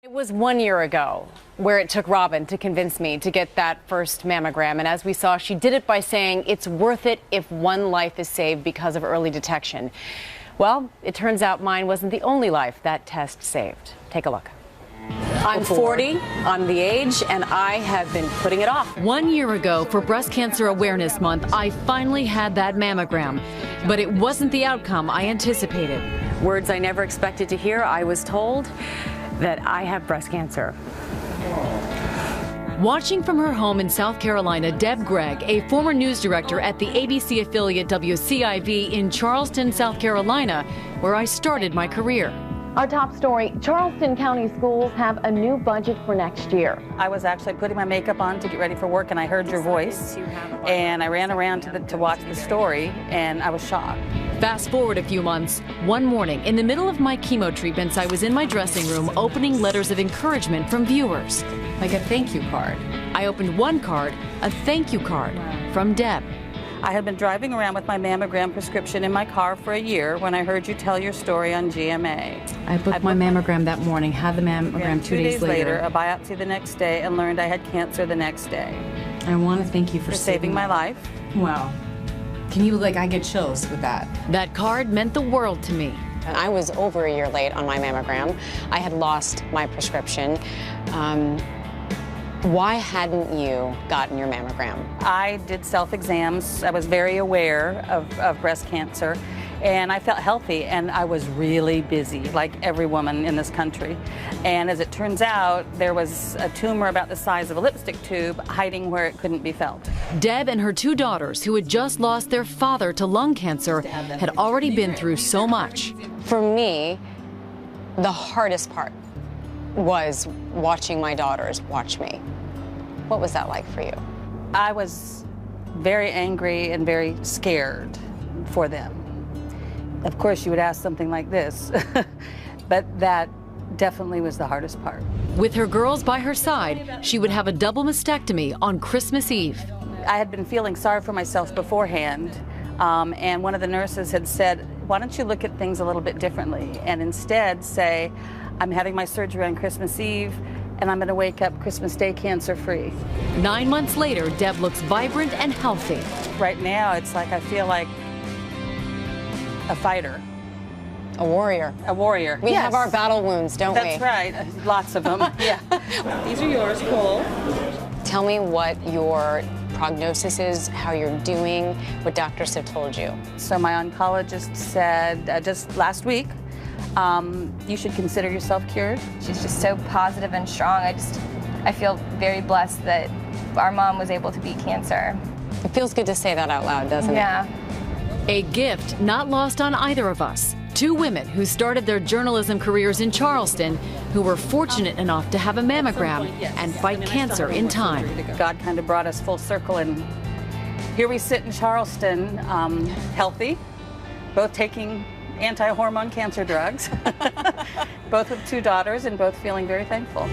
It was 1 year ago where it took Robin to convince me to get that first mammogram. And as we saw, she did it by saying it's worth it if one life is saved because of early detection. Well, it turns out mine wasn't the only life that test saved. Take a look. I'm 40, I'm the age, and I have been putting it off. 1 year ago, for Breast Cancer Awareness Month, I finally had that mammogram. But it wasn't the outcome I anticipated. Words I never expected to hear. I was told that I have breast cancer. Watching from her home in South Carolina, Deb Greig, a former news director at the ABC affiliate WCIV in Charleston, South Carolina, where I started my career. Our top story, Charleston County schools have a new budget for next year. I was actually putting my makeup on to get ready for work, and I heard your voice, and I ran around to watch the story, and I was shocked. Fast forward a few months. One morning, in the middle of my chemo treatments, I was in my dressing room opening letters of encouragement from viewers. Like a thank you card. I opened one card, a thank you card from Deb. I had been driving around with my mammogram prescription in my car for a year when I heard you tell your story on GMA. I booked my mammogram that morning, had the mammogram 2 days later. A biopsy the next day, and learned I had cancer the next day. I want to thank you for saving my life. Wow. Can you, I get chills with that. That card meant the world to me. And I was over a year late on my mammogram. I had lost my prescription. Why hadn't you gotten your mammogram? I did self-exams. I was very aware of breast cancer, and I felt healthy, and I was really busy, like every woman in this country. And as it turns out, there was a tumor about the size of a lipstick tube hiding where it couldn't be felt. Deb and her two daughters, who had just lost their father to lung cancer, had already been through so much. For me, the hardest part was watching my daughters watch me. What was that like for you? I was very angry and very scared for them. Of course, you would ask something like this, but that definitely was the hardest part. With her girls by her side, she would have a double mastectomy on Christmas Eve. I had been feeling sorry for myself beforehand, and one of the nurses had said, why don't you look at things a little bit differently, and instead say, I'm having my surgery on Christmas Eve, and I'm going to wake up Christmas Day cancer-free. 9 months later, Deb looks vibrant and healthy. Right now, it's like I feel like a fighter. A warrior. A warrior. We have our battle wounds, don't we? That's right. Lots of them. Yeah. These are yours, Cole. Tell me what your prognosis is, how you're doing, what doctors have told you. So my oncologist said just last week, you should consider yourself cured. She's just so positive and strong. I feel very blessed that our mom was able to beat cancer. It feels good to say that out loud, doesn't it? Yeah. A gift not lost on either of us. Two women who started their journalism careers in Charleston, who were fortunate enough to have a mammogram and fight cancer in time. God kind of brought us full circle, and here we sit in Charleston, healthy, both taking anti-hormone cancer drugs, both with two daughters, and both feeling very thankful.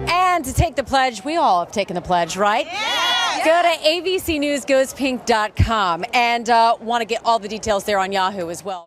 And to take the pledge, we all have taken the pledge, right? Yeah. Go to abcnewsgoespink.com and want to get all the details there on Yahoo as well.